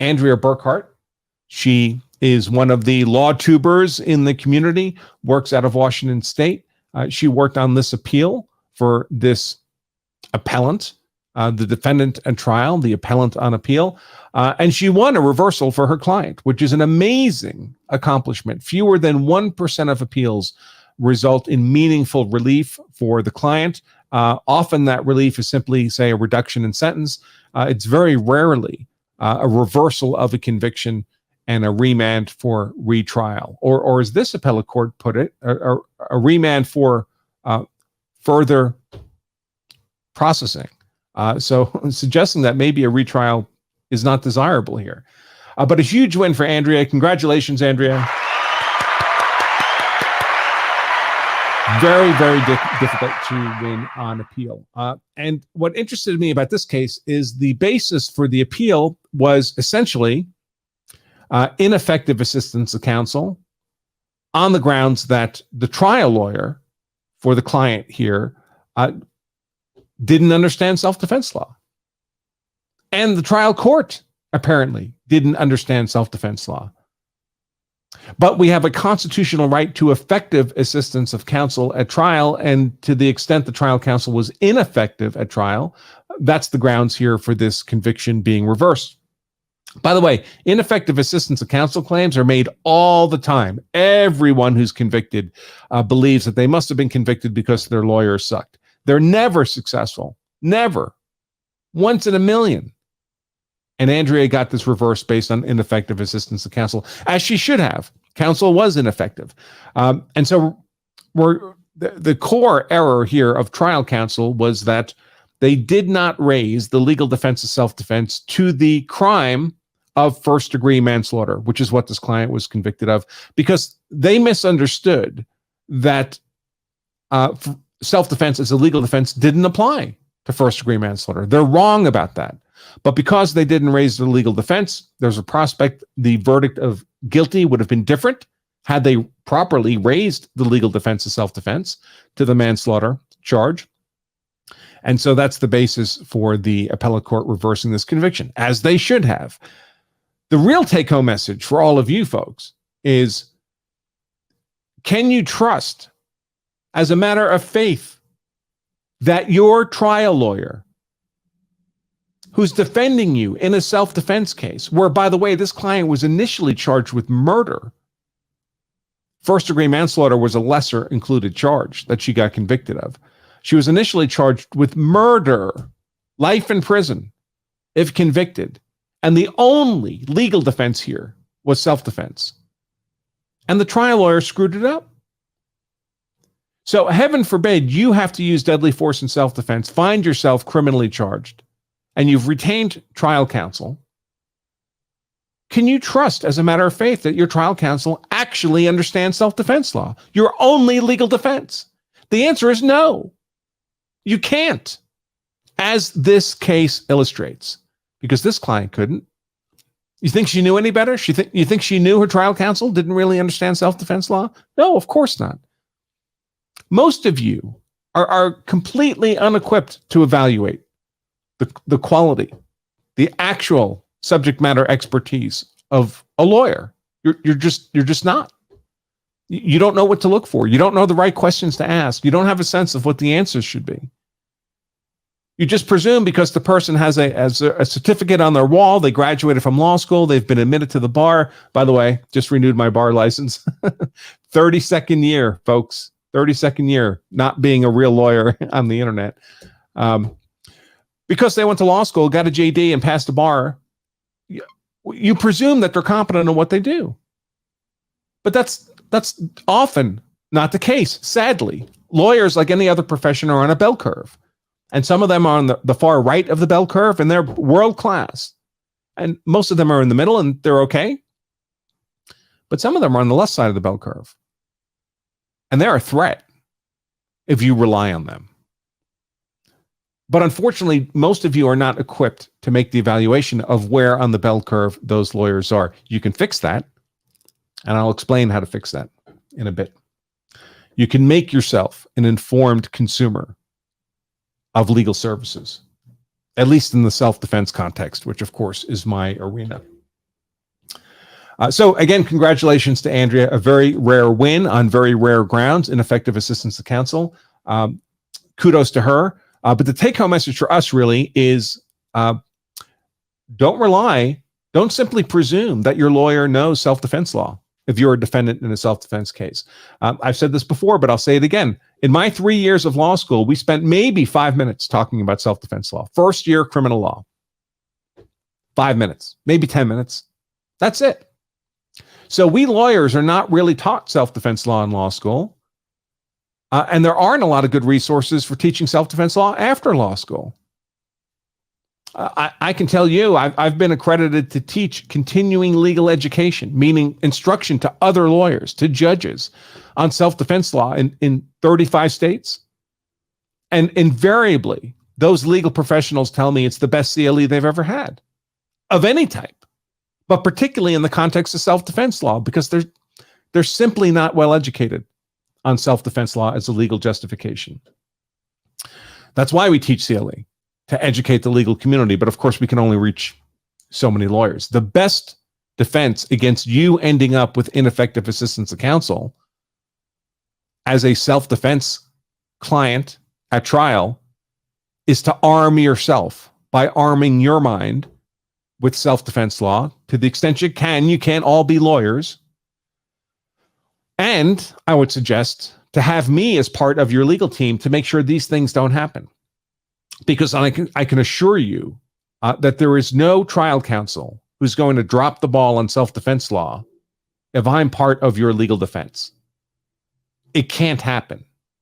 Andrea Burkhart. She is one of the law tubers in the community, works out of Washington State. She worked on this appeal for this appellant, the defendant at trial, the appellant on appeal, and she won a reversal for her client, which is an amazing accomplishment. Fewer than 1% of appeals result in meaningful relief for the client. Often that relief is simply, say, a reduction in sentence. It's very rarely a reversal of a conviction and a remand for retrial, or as this appellate court put it, a remand for further processing. So suggesting that maybe a retrial is not desirable here. But a huge win for Andrea. Congratulations, Andrea. Very, very difficult to win on appeal. And what interested me about this case is the basis for the appeal was essentially ineffective assistance of counsel on the grounds that the trial lawyer for the client here didn't understand self-defense law. And the trial court apparently didn't understand self-defense law. But we have a constitutional right to effective assistance of counsel at trial, and to the extent the trial counsel was ineffective at trial, that's the grounds here for this conviction being reversed. By the way, ineffective assistance of counsel claims are made all the time. Everyone who's convicted believes that they must have been convicted because their lawyer sucked. They're never successful. Never. Once in a million. And Andrea got this reversed based on ineffective assistance of counsel, as she should have. Counsel was ineffective. And so the core error here of trial counsel was that they did not raise the legal defense of self-defense to the crime of first-degree manslaughter, which is what this client was convicted of, because they misunderstood that self-defense as a legal defense didn't apply to first-degree manslaughter. They're wrong about that. But because they didn't raise the legal defense, there's a prospect the verdict of guilty would have been different had they properly raised the legal defense of self-defense to the manslaughter charge. And so that's the basis for the appellate court reversing this conviction, as they should have. The real take-home message for all of you folks is, can you trust, as a matter of faith, that your trial lawyer who's defending you in a self-defense case, where, by the way, this client was initially charged with murder. First-degree manslaughter was a lesser included charge that she got convicted of. She was initially charged with murder, life in prison, if convicted. And the only legal defense here was self-defense. And the trial lawyer screwed it up. So heaven forbid you have to use deadly force in self-defense, find yourself criminally charged, and you've retained trial counsel. Can you trust, as a matter of faith, that your trial counsel actually understands self-defense law, your only legal defense? The answer is no. You can't, as this case illustrates, because this client couldn't. You think she knew any better? You think she knew her trial counsel didn't really understand self-defense law? No, of course not. Most of you are completely unequipped to evaluate the quality, the actual subject matter expertise of a lawyer. You're just not. You don't know what to look for. You don't know the right questions to ask. You don't have a sense of what the answers should be. You just presume because the person has a certificate on their wall, they graduated from law school, they've been admitted to the bar. By the way, just renewed my bar license. 32nd year, folks. 32nd year, not being a real lawyer on the internet. Because they went to law school, got a JD, and passed the bar, you presume that they're competent in what they do. But that's often not the case, sadly. Lawyers, like any other profession, are on a bell curve. And some of them are on the far right of the bell curve, and they're world class. And most of them are in the middle, and they're okay. But some of them are on the left side of the bell curve. And they're a threat if you rely on them. But unfortunately, most of you are not equipped to make the evaluation of where on the bell curve those lawyers are. You can fix that, and I'll explain how to fix that in a bit. You can make yourself an informed consumer of legal services, at least in the self-defense context, which of course is my arena. So again, congratulations to Andrea, a very rare win on very rare grounds, ineffective assistance to counsel. Kudos to her. But the take-home message for us really is don't simply presume that your lawyer knows self-defense law if you're a defendant in a self-defense case. I've said this before, but I'll say it again. In my 3 years of law school, we spent maybe 5 minutes talking about self-defense law. First year criminal law. 5 minutes, maybe 10 minutes. That's it. So we lawyers are not really taught self-defense law in law school. And there aren't a lot of good resources for teaching self-defense law after law school. I can tell you, I've been accredited to teach continuing legal education, meaning instruction to other lawyers, to judges on self-defense law in 35 states. And invariably, those legal professionals tell me it's the best CLE they've ever had of any type, but particularly in the context of self-defense law, because they're simply not well educated on self-defense law as a legal justification. That's why we teach CLE, to educate the legal community. But of course, we can only reach so many lawyers. The best defense against you ending up with ineffective assistance of counsel as a self-defense client at trial is to arm yourself by arming your mind with self-defense law to the extent you can. You can't all be lawyers. And I would suggest to have me as part of your legal team to make sure these things don't happen. Because I can assure you that there is no trial counsel who's going to drop the ball on self-defense law if I'm part of your legal defense. It can't happen.